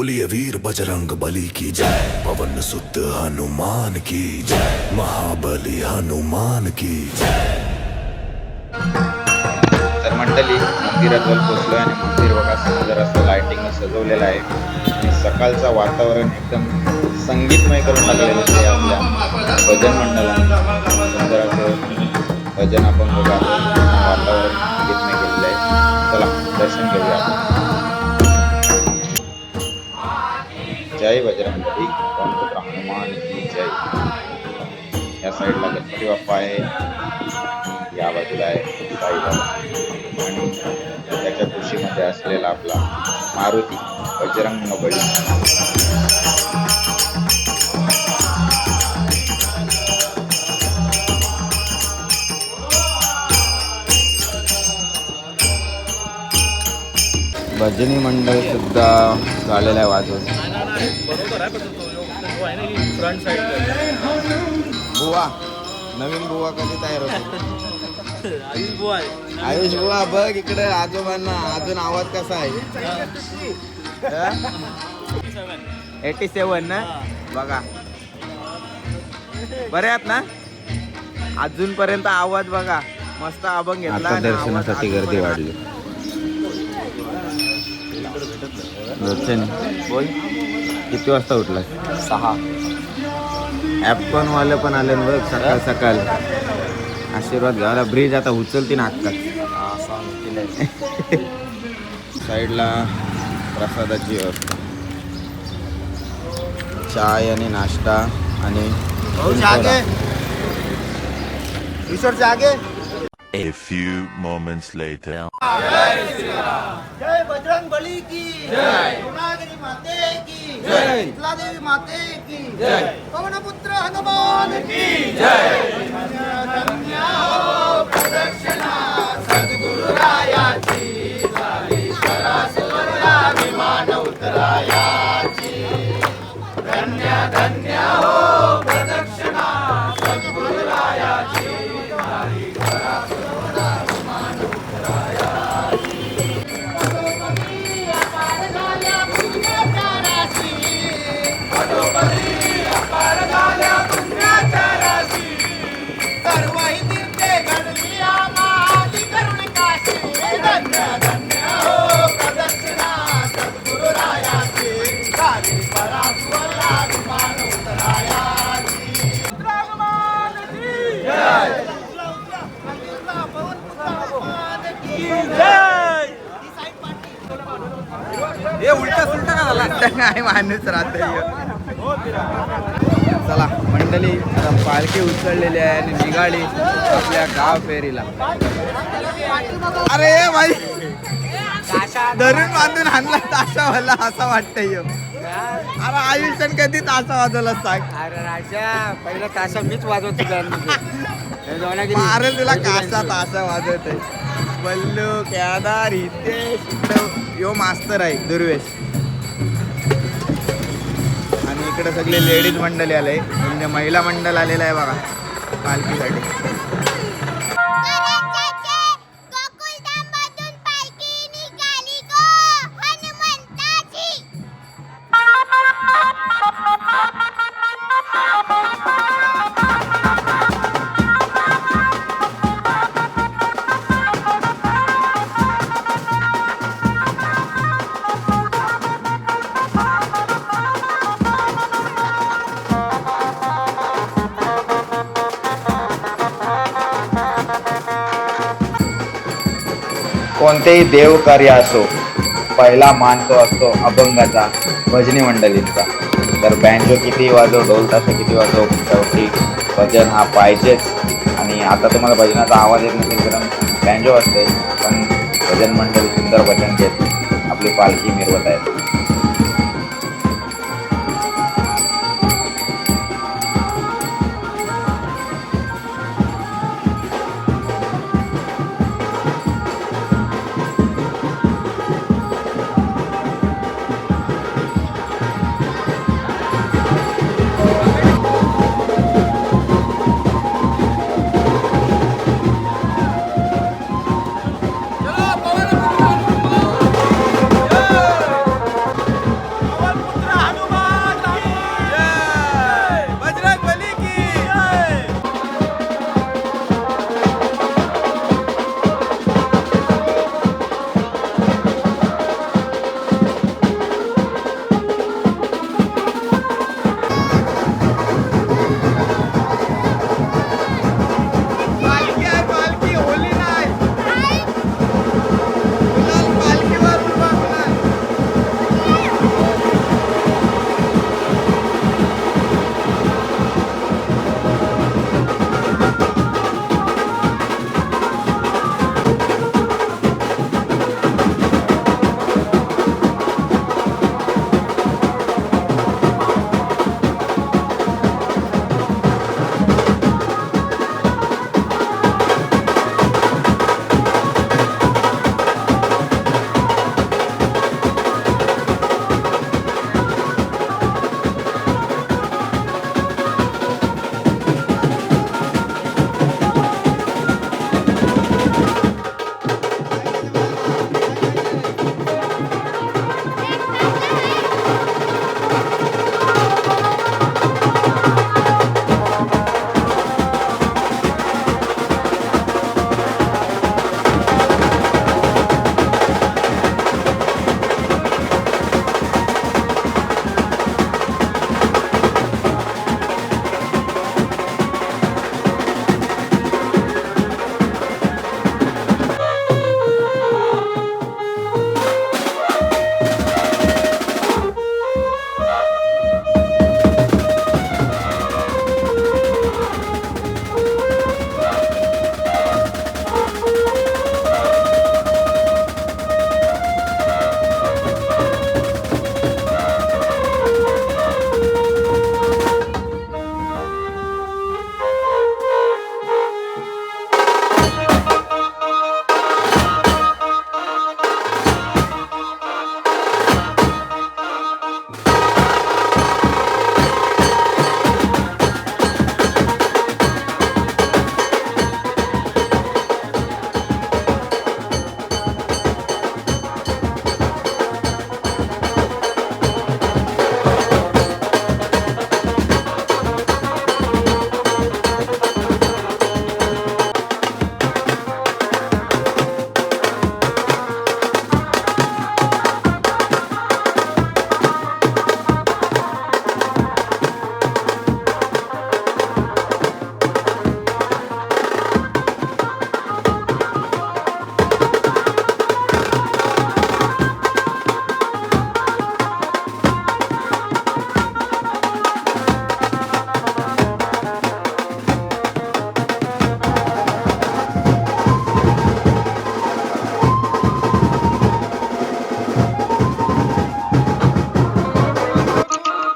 बोलिए वीर बजरंग बली की जय, पवन सुत हनुमान की जय, महाबली हनुमान की जय। तर मंडळी मंदिराजवळ पोहोचलोय आणि मंदिर बघा सुंदर असं लाइटिंग सजवलेलं आहे आणि सकाळचं वातावरण एकदम संगीतमय करून टाकलेलं आहे आपल्या भजन मंडळाने। सुंदर असं भजन आपण बघा वातावरण संगीतमय केलेलं आहे। चला दर्शन घेऊया आपण। जय बजरंगबली पवन हनुमान की जय। या साईडला गणपती बाप्पा आहे, या बाजूला आहे साईबाबा आणि त्याच्या कुशीमध्ये असलेला आपला मारुती बजरंगबली। भजनी मंडळ सुद्धा झालेला आहे वाजवून। बुवा नवीन बुवा कधी तयार होतो? आयुष बुवा बघ इकडे आजोबांना अजून आवाज कसा आहे? 87 ना बघा, बरे आहात ना? अजूनपर्यंत आवाज बघा मस्त अभंग घेतला। दर्शनासाठी गर्दी वाढली। बोल किती वाजता उठला? 6। ॲपन वाले पण आले बघ सकाळ सकाळ। आशीर्वाद घ्यायला ब्रिज आता उचलती ना अक्का। साईडला प्रसादाची व्यवस्था, चाय आणि नाश्ता आणि आगे। A few moments later. जय बजरंग बली की जय, पूर्णागिरी माते की जय, शीतला देवी माते की जय, पवन पुत्र हनुमान की जय। धन्य हो प्रदक्षिणा सद्गुरु रायाची, झाली सरासुरला विमान उतरायाची। धन्य धन्य हो प्रदक्षिणा सद्गुरु रायाची, झाली सरासुरला विमान उतरायाची। सर्वही तीर्थे घडली आम्हाची करुण काशी। धन्य धन्य हो प्रदक्षिणा सद्गुरु रायाची, झाली परासुरला विमान उतरायाची। हनुमान की जय, पवन पुत्र हनुमान की जय। हे उलटा सुलटा का झाला? काय माणूस राहते। चला मंडळी आता पालखी उचललेली आहे आणि निघाली आपल्या गाव फेरीला। अरे भाई धरून बांधून आणला ताशा वाला असं वाटतंय। अरे आयुष्यात कधी ताशा वाजवला सांग? अरे राजा पहिला ताशा मीच वाजवत अरे तुला कासा ताशा वाजवतोय? बल्लू केदार हितेश यो मास्तर आहे दुर्वेश। आणि इकडे सगळे लेडीज मंडळी आले, म्हणजे महिला मंडळ आलेला आहे बघा पालखीसाठी। कोणतेही देवकार्य असो, पहिला मान तो असतो अभंगाचा, भजनी मंडळींचा। तर बँजो किती वाजव, ढोल ताशा किती वाजव, शेवटी भजन हा पाहिजेच। आणि आता तुम्हाला भजनाचा आवाज येत नसेल कारण बँजो असते, पण भजन मंडळी सुंदर भजन घेत आपली पालखी मिरवत आहेत।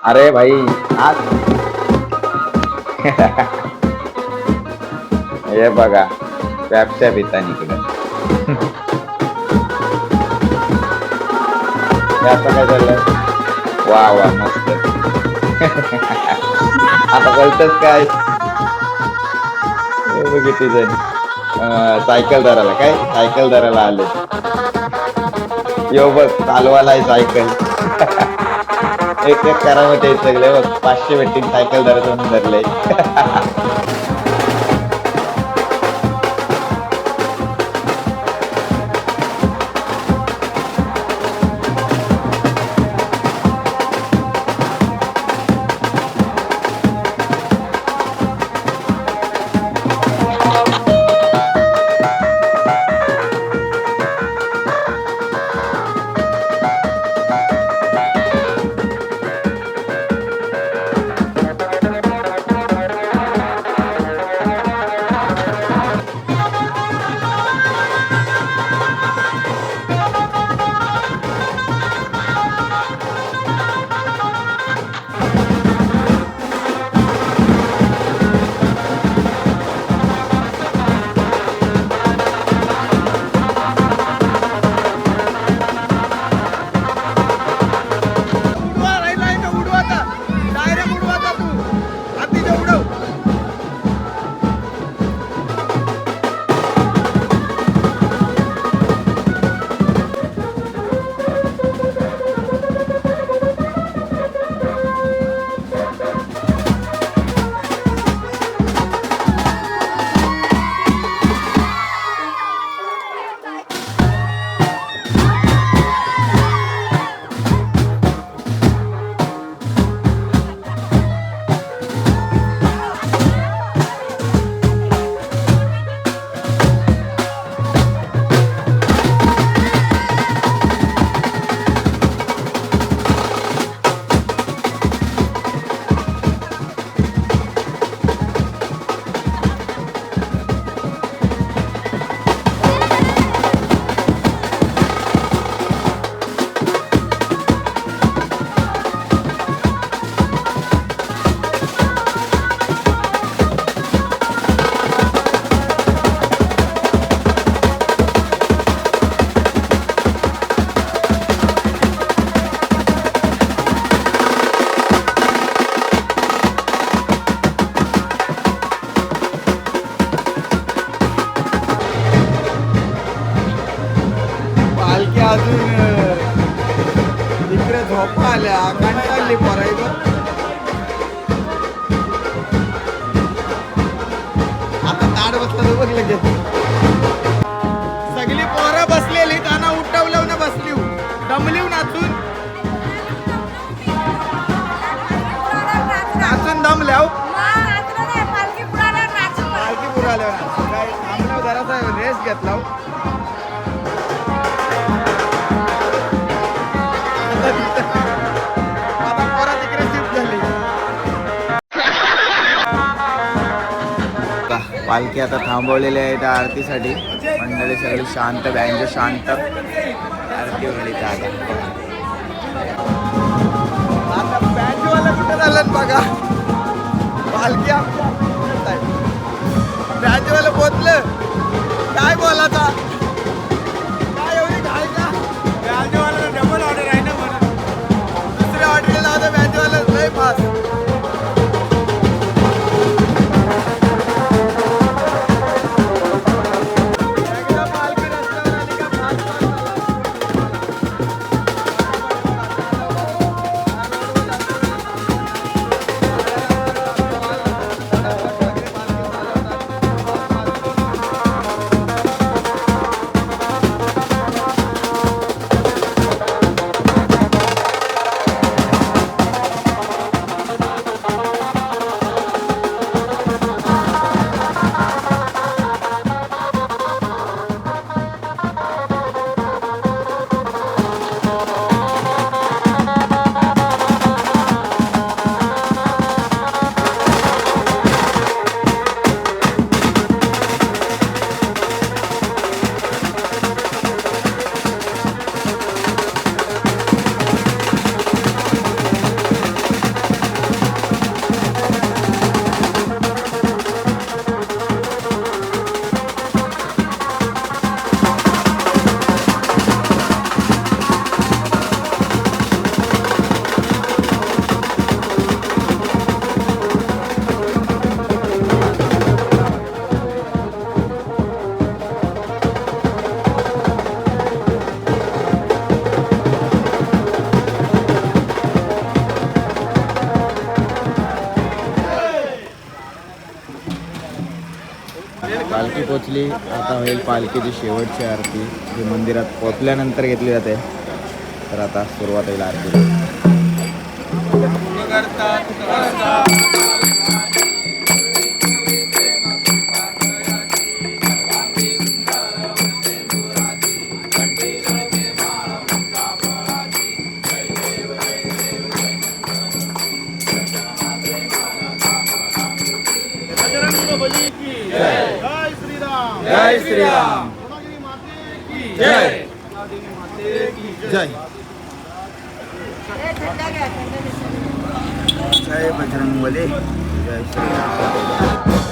अरे भाई आज हे बघा पॅप्स्या पितानी इकडे आता काय झालं वा वा मस्त आता बोलतच काय किती जण सायकल धरायला काय सायकल धरायला आले यो बघ चालवायला आहे सायकल एक एक करावं सगळे बघ 500 भेटतील सायकल धरत म्हणून धरले अजून इकडे झोपा आल्या कंटाळली पोरायचं आता ताड बसला बघ लगेच सगळी पोरं बसलेली त्यांना उठवलं ना बसली दमलीव नाचून नाचून दमल्याव पालखी पुराल्यावर काय थांबल्यावर जरासा रेस्ट घेतला पालखी आता थांबवलेली आहे त्या आरतीसाठी मंडळी सगळी शांत बँजो शांत आरती होईल आता बँजोवाला कुठं झालं बघा पालखी बँजोवाला पोचलं काय बोलाचा काय एवढी घाय का बँजोवाला डबल ऑर्डर आहे ना म्हणून दुसऱ्या ऑर्डरला होतं बँजोवाला लय फास्ट पालखी पोचली. आता होईल पालखीची शेवटची आरती जी मंदिरात पोचल्यानंतर घेतली जाते. तर आता सुरुवात होईल आरती. जय श्रीराम. जय श्रीराम. रत्नागिरी माते की जय. रत्नागिरी माते की जय. जय बजरंगबली. जय श्रीराम.